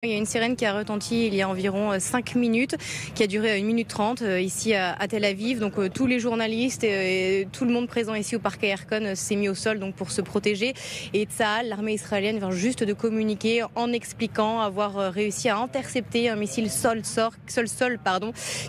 Il y a une sirène qui a retenti il y a environ 5 minutes, qui a duré 1 minute 30 ici à Tel Aviv. Donc tous les journalistes et tout le monde présent ici au parc Ayerkon s'est mis au sol donc, pour se protéger. Et Tsahal, l'armée israélienne, vient juste de communiquer en expliquant avoir réussi à intercepter un missile sol-sol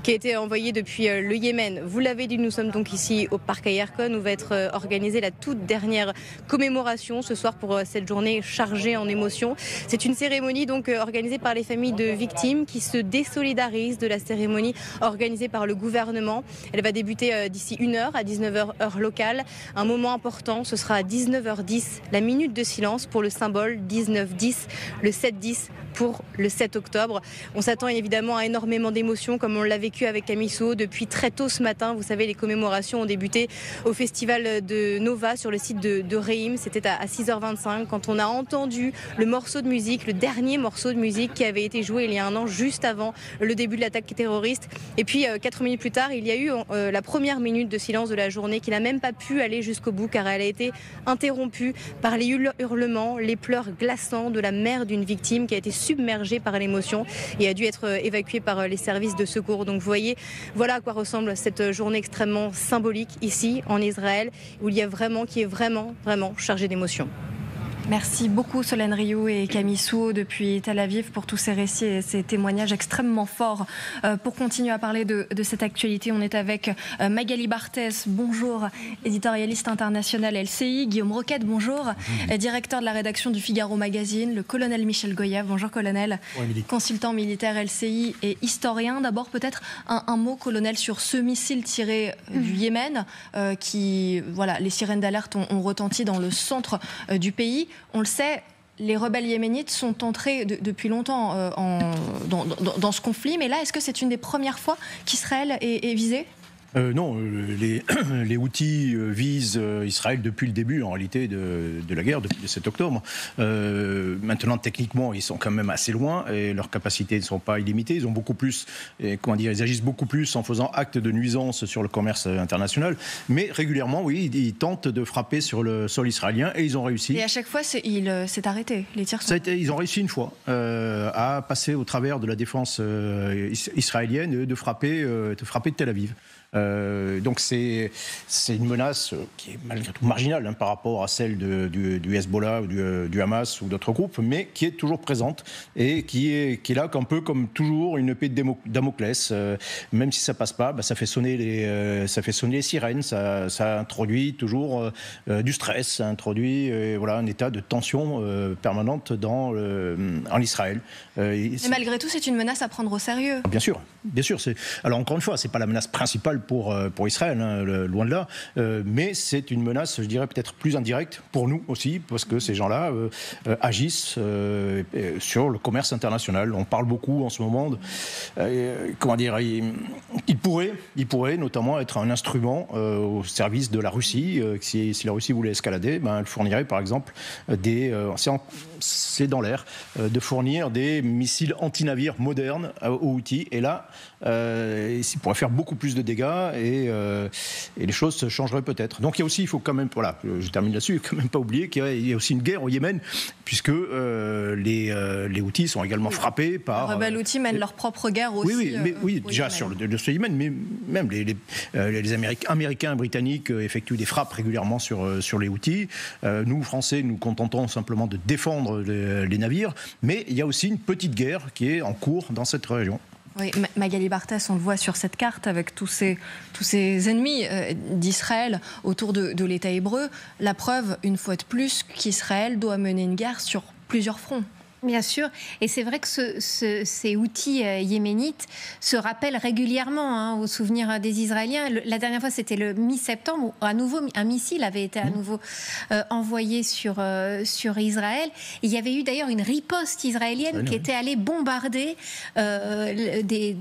qui a été envoyé depuis le Yémen. Vous l'avez dit, nous sommes donc ici au parc Ayerkon où va être organisée la toute dernière commémoration ce soir pour cette journée chargée en émotions. C'est une cérémonie donc organisée par les familles de victimes qui se désolidarisent de la cérémonie organisée par le gouvernement. Elle va débuter d'ici 1h à 19h heure locale. Un moment important, ce sera à 19h10, la minute de silence pour le symbole 19-10, le 7-10 pour le 7 octobre. On s'attend évidemment à énormément d'émotions comme on l'a vécu avec Camille Souhaut depuis très tôt ce matin. Vous savez, les commémorations ont débuté au festival de Nova sur le site de Reim. C'était à 6h25 quand on a entendu le morceau de musique, le dernier morceau de musique qui avait été joué il y a un an, juste avant le début de l'attaque terroriste. Et puis 4 minutes plus tard, il y a eu la première minute de silence de la journée qui n'a même pas pu aller jusqu'au bout car elle a été interrompue par les hurlements, les pleurs glaçants de la mère d'une victime qui a été submergée par l'émotion et a dû être évacuée par les services de secours. Donc vous voyez, voilà à quoi ressemble cette journée extrêmement symbolique ici en Israël où il y a vraiment, qui est vraiment chargée d'émotions. Merci beaucoup Solène Rioux et Camille Souhaut depuis Tel Aviv pour tous ces récits et ces témoignages extrêmement forts. Pour continuer à parler de cette actualité, on est avec Magali Barthès, bonjour, éditorialiste internationale LCI, Guillaume Roquette, bonjour, directeur de la rédaction du Figaro Magazine, le colonel Michel Goya, bonjour colonel, consultant militaire LCI et historien. D'abord peut-être un mot colonel sur ce missile tiré du Yémen qui, voilà, les sirènes d'alerte ont retenti dans le centre du pays. On le sait, les rebelles yéménites sont entrés depuis longtemps dans ce conflit, mais là, est-ce que c'est une des premières fois qu'Israël est visé ? Non, les Houthis visent Israël depuis le début, en réalité, de la guerre, depuis le 7 octobre. Maintenant, techniquement, ils sont quand même assez loin et leurs capacités ne sont pas illimitées. Ils ont beaucoup plus, ils agissent beaucoup plus en faisant acte de nuisance sur le commerce international. Mais régulièrement, oui, ils tentent de frapper sur le sol israélien et ils ont réussi. Et à chaque fois, c'est arrêté. Les tirs sont... Ils ont réussi une fois à passer au travers de la défense israélienne de frapper Tel Aviv. Donc c'est une menace qui est malgré tout marginale par rapport à celle du Hezbollah ou du Hamas ou d'autres groupes, mais qui est toujours présente et qui est là un peu comme toujours une épée de Damoclès. Même si ça passe pas, ça fait sonner les sirènes, ça introduit toujours du stress, ça introduit un état de tension permanente en Israël. Mais malgré tout, c'est une menace à prendre au sérieux. Bien sûr. Alors encore une fois, c'est pas la menace principale pour Israël, loin de là, mais c'est une menace, je dirais, peut-être plus indirecte pour nous aussi, parce que ces gens-là agissent sur le commerce international. On parle beaucoup en ce moment il pourrait notamment être un instrument au service de la Russie. Si la Russie voulait escalader, elle fournirait par exemple c'est dans l'air, de fournir des missiles anti-navires modernes aux Houthis. Et là, il pourrait faire beaucoup plus de dégâts et les choses se changeraient peut-être. Donc il faut quand même, je termine là-dessus, il ne faut quand même pas oublier qu'il y a aussi une guerre au Yémen, puisque les Houthis sont également frappés par... Les rebelles Houthis mènent leur propre guerre aussi. Oui, déjà sur le Yémen, mais même les Américains et Britanniques effectuent des frappes régulièrement sur les Houthis. Nous, Français, nous contentons simplement de défendre les navires, mais il y a aussi une petite guerre qui est en cours dans cette région. Oui, Magali Barthès, on le voit sur cette carte avec tous ces ennemis d'Israël autour de l'État hébreu. La preuve, une fois de plus, qu'Israël doit mener une guerre sur plusieurs fronts. Bien sûr, et c'est vrai que ces Houthis yéménites se rappellent régulièrement au souvenir des Israéliens. La dernière fois, c'était le mi-septembre, où à nouveau un missile avait été à nouveau envoyé sur Israël. Et il y avait eu d'ailleurs une riposte israélienne qui était allée bombarder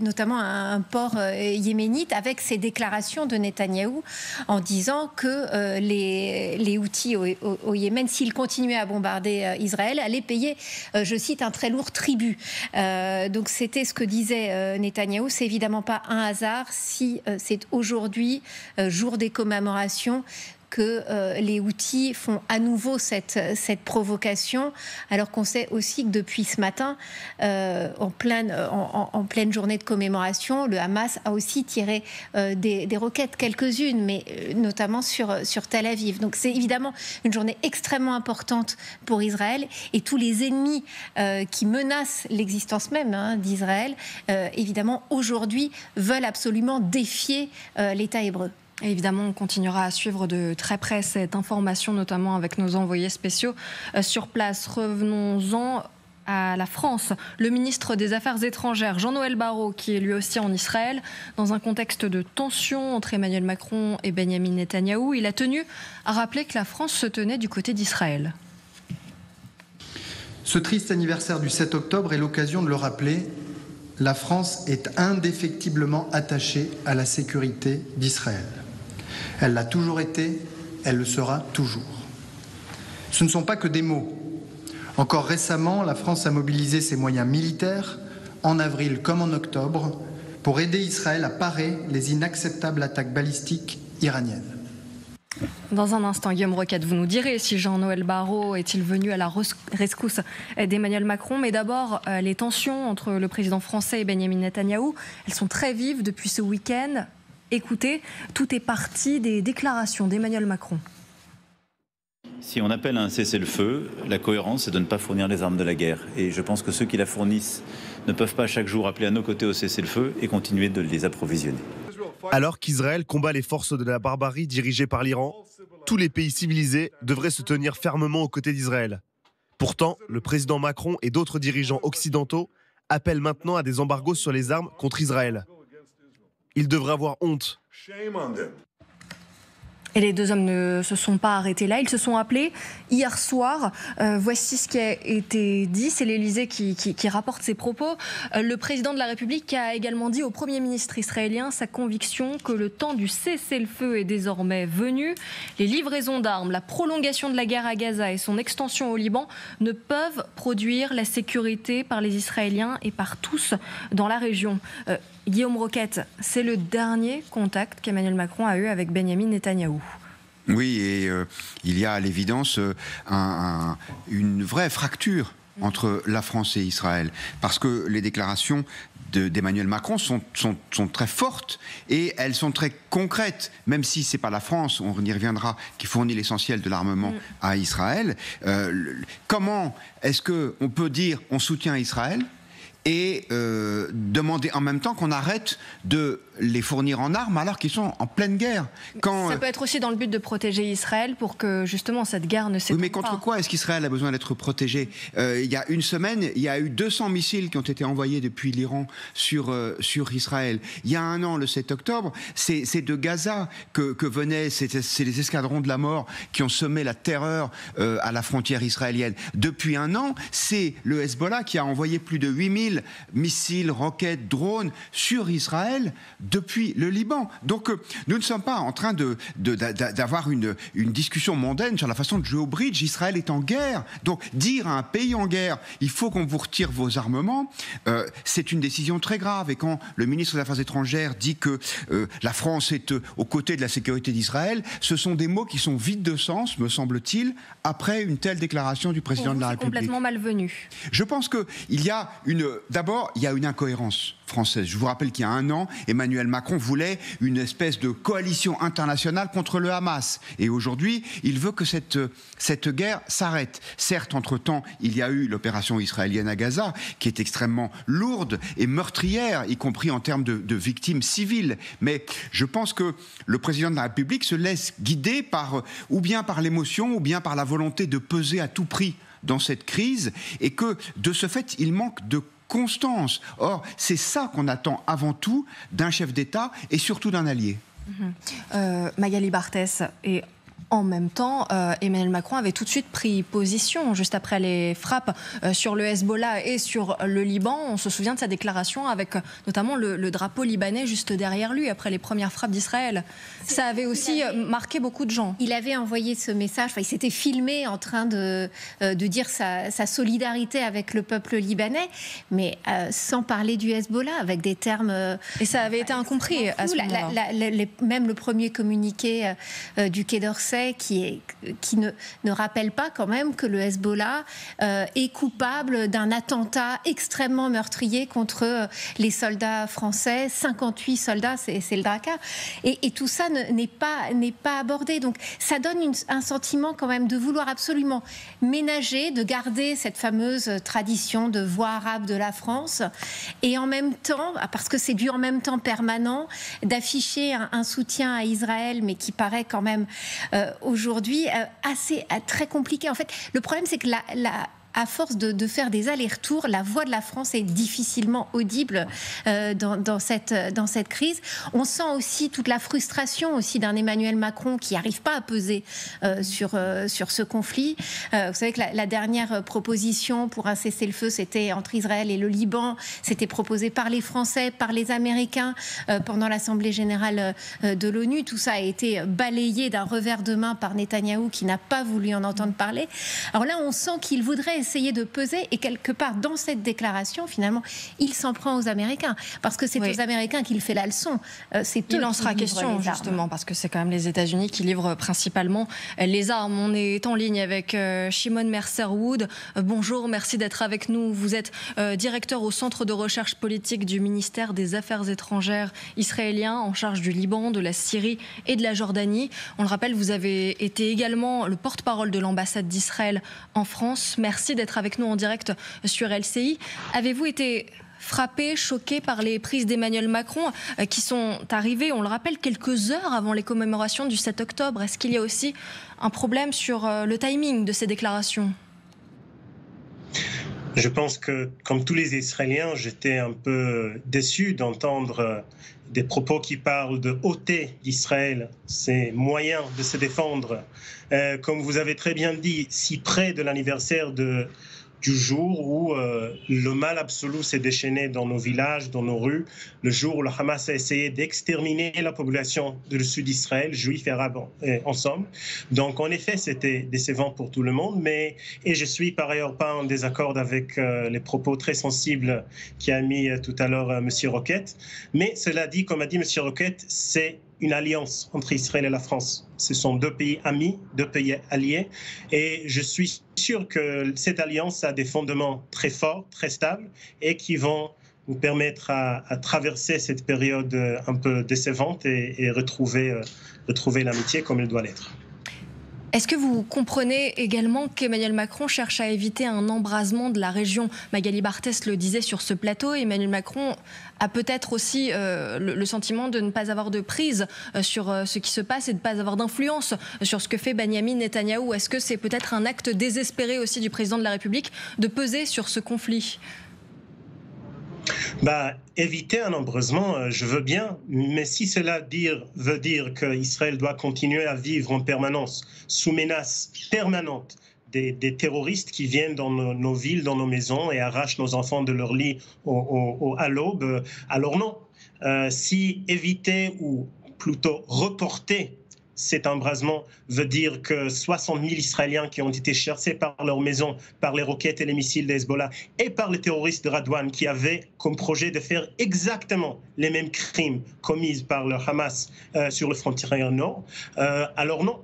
notamment un port yéménite avec ces déclarations de Netanyahou en disant que les Houthis au Yémen, s'ils continuaient à bombarder Israël, allaient payer je cite, un très lourd tribut. Donc c'était ce que disait Netanyahou. C'est évidemment pas un hasard si c'est aujourd'hui, jour des commémorations, que les Houthis font à nouveau cette provocation, alors qu'on sait aussi que depuis ce matin, en pleine journée de commémoration, le Hamas a aussi tiré des roquettes, quelques-unes, mais notamment sur Tel Aviv. Donc c'est évidemment une journée extrêmement importante pour Israël, et tous les ennemis qui menacent l'existence même d'Israël, évidemment, aujourd'hui, veulent absolument défier l'État hébreu. Et évidemment, on continuera à suivre de très près cette information, notamment avec nos envoyés spéciaux sur place. Revenons-en à la France. Le ministre des Affaires étrangères, Jean-Noël Barrot, qui est lui aussi en Israël, dans un contexte de tension entre Emmanuel Macron et Benyamin Netanyahou, il a tenu à rappeler que la France se tenait du côté d'Israël. Ce triste anniversaire du 7 octobre est l'occasion de le rappeler. La France est indéfectiblement attachée à la sécurité d'Israël. Elle l'a toujours été, elle le sera toujours. Ce ne sont pas que des mots. Encore récemment, la France a mobilisé ses moyens militaires, en avril comme en octobre, pour aider Israël à parer les inacceptables attaques balistiques iraniennes. Dans un instant, Guillaume Roquette, vous nous direz si Jean-Noël Barrot est-il venu à la rescousse d'Emmanuel Macron. Mais d'abord, les tensions entre le président français et Benyamin Netanyahou, elles sont très vives depuis ce week-end. Écoutez, tout est parti des déclarations d'Emmanuel Macron. Si on appelle à un cessez-le-feu, la cohérence, c'est de ne pas fournir les armes de la guerre. Et je pense que ceux qui la fournissent ne peuvent pas chaque jour appeler à nos côtés au cessez-le-feu et continuer de les approvisionner. Alors qu'Israël combat les forces de la barbarie dirigées par l'Iran, tous les pays civilisés devraient se tenir fermement aux côtés d'Israël. Pourtant, le président Macron et d'autres dirigeants occidentaux appellent maintenant à des embargos sur les armes contre Israël. Ils devraient avoir honte. Et les deux hommes ne se sont pas arrêtés là, ils se sont appelés hier soir. Voici ce qui a été dit, c'est l'Élysée qui rapporte ces propos. Le président de la République a également dit au Premier ministre israélien sa conviction que le temps du cessez-le-feu est désormais venu. Les livraisons d'armes, la prolongation de la guerre à Gaza et son extension au Liban ne peuvent produire la sécurité par les Israéliens et par tous dans la région. Guillaume Roquette, c'est le dernier contact qu'Emmanuel Macron a eu avec Benyamin Netanyahou. Oui, et il y a à l'évidence une vraie fracture entre la France et Israël, parce que les déclarations d'Emmanuel Macron sont très fortes et elles sont très concrètes, même si c'est pas la France, on y reviendra, qui fournit l'essentiel de l'armement à Israël. Comment est-ce qu'on peut dire on soutient Israël et demander en même temps qu'on arrête de les fournir en armes alors qu'ils sont en pleine guerre. Ça peut être aussi dans le but de protéger Israël pour que justement cette guerre ne s'étende pas. Oui, mais contre quoi est-ce qu'Israël a besoin d'être protégé ? Il y a une semaine, il y a eu 200 missiles qui ont été envoyés depuis l'Iran sur Israël. Il y a un an, le 7 octobre, c'est de Gaza que venaient, c'est les escadrons de la mort qui ont semé la terreur à la frontière israélienne. Depuis un an, c'est le Hezbollah qui a envoyé plus de 8000 missiles, roquettes, drones sur Israël depuis le Liban. Donc nous ne sommes pas en train d'avoir une discussion mondaine sur la façon de jouer au bridge. Israël est en guerre. Donc dire à un pays en guerre, il faut qu'on vous retire vos armements, c'est une décision très grave. Et quand le ministre des Affaires étrangères dit que la France est aux côtés de la sécurité d'Israël, ce sont des mots qui sont vides de sens, me semble-t-il, après une telle déclaration du président de la République. C'est complètement malvenu. Je pense qu'il y a d'abord, il y a une incohérence française. Je vous rappelle qu'il y a un an, Emmanuel Macron voulait une espèce de coalition internationale contre le Hamas. Et aujourd'hui, il veut que cette guerre s'arrête. Certes, entre-temps, il y a eu l'opération israélienne à Gaza, qui est extrêmement lourde et meurtrière, y compris en termes de victimes civiles. Mais je pense que le président de la République se laisse guider ou bien par l'émotion, ou bien par la volonté de peser à tout prix dans cette crise, et que, de ce fait, il manque de constance. Or, c'est ça qu'on attend avant tout d'un chef d'État et surtout d'un allié. Magali Barthès, et en même temps, Emmanuel Macron avait tout de suite pris position juste après les frappes sur le Hezbollah et sur le Liban. On se souvient de sa déclaration avec notamment le drapeau libanais juste derrière lui après les premières frappes d'Israël. Ça avait aussi marqué beaucoup de gens. Il avait envoyé ce message, il s'était filmé en train de dire sa solidarité avec le peuple libanais, mais sans parler du Hezbollah, avec des termes... et ça avait été incompris à ce moment-là. Même le premier communiqué du Quai d'Orsay français qui ne rappelle pas quand même que le Hezbollah est coupable d'un attentat extrêmement meurtrier contre les soldats français, 58 soldats, c'est le Drakkar. Et tout ça n'est pas abordé. Donc ça donne un sentiment quand même de vouloir absolument ménager, de garder cette fameuse tradition de voix arabe de la France, et en même temps, parce que c'est du en même temps permanent, d'afficher un soutien à Israël, mais qui paraît quand même aujourd'hui très compliqué. En fait, le problème, c'est que à force de faire des allers-retours, la voix de la France est difficilement audible dans cette crise. On sent aussi toute la frustration aussi d'un Emmanuel Macron qui n'arrive pas à peser sur ce conflit. Vous savez que la dernière proposition pour un cessez-le-feu, c'était entre Israël et le Liban. C'était proposé par les Français, par les Américains pendant l'Assemblée générale de l'ONU. Tout ça a été balayé d'un revers de main par Netanyahou qui n'a pas voulu en entendre parler. Alors là, on sent qu'il voudrait essayer de peser, et quelque part dans cette déclaration, finalement, il s'en prend aux Américains, parce que c'est aux Américains qu'il fait la leçon. Il en sera question, justement, parce que c'est quand même les États-Unis qui livrent principalement les armes. On est en ligne avec Shimon Mercer-Wood. Bonjour, merci d'être avec nous. Vous êtes directeur au Centre de recherche politique du ministère des Affaires étrangères israélien, en charge du Liban, de la Syrie et de la Jordanie. On le rappelle, vous avez été également le porte-parole de l'ambassade d'Israël en France. Merci d'être avec nous en direct sur LCI. Avez-vous été frappé, choqué par les prises d'Emmanuel Macron qui sont arrivées, on le rappelle, quelques heures avant les commémorations du 7 octobre? Est-ce qu'il y a aussi un problème sur le timing de ces déclarations? Je pense que, comme tous les Israéliens, j'étais un peu déçu d'entendre des propos qui parlent de ôter d'Israël ses moyens de se défendre. Comme vous avez très bien dit, si près de l'anniversaire du jour où le mal absolu s'est déchaîné dans nos villages, dans nos rues, le jour où le Hamas a essayé d'exterminer la population du sud d'Israël, juifs et arabes ensemble. Donc en effet, c'était décevant pour tout le monde, et je suis par ailleurs pas en désaccord avec les propos très sensibles qu'a mis tout à l'heure M. Roquette. Mais cela dit, comme a dit M. Roquette, c'est une alliance entre Israël et la France. Ce sont deux pays amis, deux pays alliés, et je suis sûr que cette alliance a des fondements très forts, très stables, et qui vont nous permettre à traverser cette période un peu décevante et retrouver l'amitié comme elle doit l'être. Est-ce que vous comprenez également qu'Emmanuel Macron cherche à éviter un embrasement de la région? Magali Barthès le disait sur ce plateau, Emmanuel Macron a peut-être aussi le sentiment de ne pas avoir de prise sur ce qui se passe et de ne pas avoir d'influence sur ce que fait Benyamin Netanyahou. Est-ce que c'est peut-être un acte désespéré aussi du président de la République de peser sur ce conflit? Éviter un embrasement, je veux bien, mais si cela veut dire qu'Israël doit continuer à vivre en permanence sous menace permanente des terroristes qui viennent dans nos villes, dans nos maisons et arrachent nos enfants de leur lit à l'aube, alors non. Si éviter ou plutôt reporter cet embrasement veut dire que 60 000 Israéliens qui ont été chassés par leur maison, par les roquettes et les missiles d'Hezbollah et par les terroristes de Radwan qui avaient comme projet de faire exactement les mêmes crimes commis par le Hamas sur le frontière nord, alors non.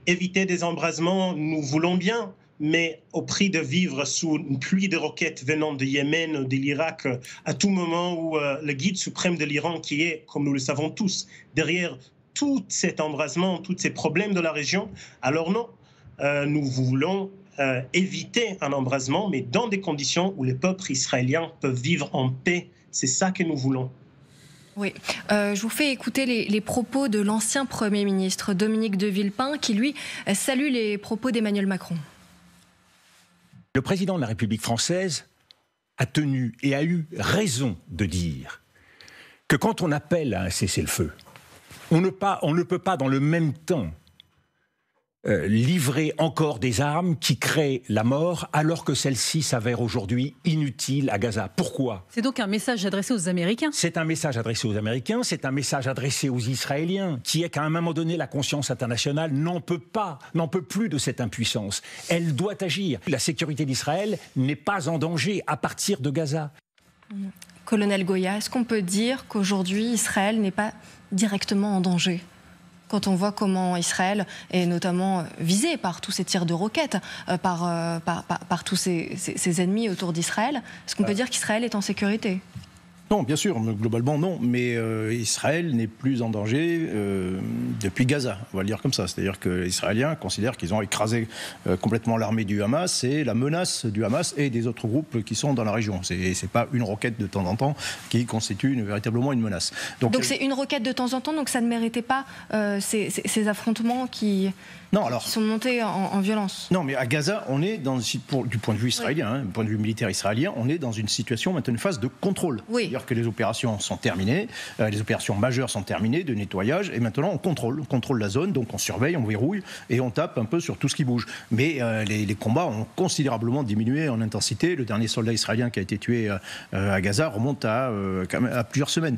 Éviter des embrasements, nous voulons bien, mais au prix de vivre sous une pluie de roquettes venant de Yémen ou de l'Irak à tout moment où le guide suprême de l'Iran, qui est, comme nous le savons tous, derrière tout cet embrasement, tous ces problèmes de la région, alors non, nous voulons éviter un embrasement, mais dans des conditions où les peuples israéliens peuvent vivre en paix. C'est ça que nous voulons. Oui, je vous fais écouter les propos de l'ancien Premier ministre Dominique de Villepin, qui lui salue les propos d'Emmanuel Macron. Le président de la République française a tenu et a eu raison de dire que quand on appelle à un cessez-le-feu, on ne peut pas dans le même temps livrer encore des armes qui créent la mort alors que celle-ci s'avère aujourd'hui inutile à Gaza. Pourquoi ? C'est donc un message adressé aux Américains. C'est un message adressé aux Américains, c'est un message adressé aux Israéliens, qui est qu'à un moment donné, la conscience internationale n'en peut plus de cette impuissance. Elle doit agir. La sécurité d'Israël n'est pas en danger à partir de Gaza. Colonel Goya, est-ce qu'on peut dire qu'aujourd'hui, Israël n'est pas directement en danger ? quand on voit comment Israël est notamment visé par tous ces tirs de roquettes, par tous ces ennemis autour d'Israël. Est-ce qu'on peut dire qu'Israël est en sécurité ? Non, bien sûr, globalement non, mais Israël n'est plus en danger depuis Gaza, on va le dire comme ça. C'est-à-dire que les Israéliens considèrent qu'ils ont écrasé complètement l'armée du Hamas et la menace du Hamas et des autres groupes qui sont dans la région. C'est pas une roquette de temps en temps qui constitue véritablement une menace. Donc c'est une roquette de temps en temps, donc ça ne méritait pas ces affrontements qui sont montés en violence. Non, mais à Gaza, on est du point de vue israélien, du point de vue militaire israélien, on est dans une situation maintenant, une phase de contrôle. Oui. C'est-à-dire que les opérations sont terminées, les opérations majeures sont terminées, de nettoyage, et maintenant on contrôle la zone, donc on surveille, on verrouille, et on tape un peu sur tout ce qui bouge. Mais les combats ont considérablement diminué en intensité. Le dernier soldat israélien qui a été tué à Gaza remonte à plusieurs semaines.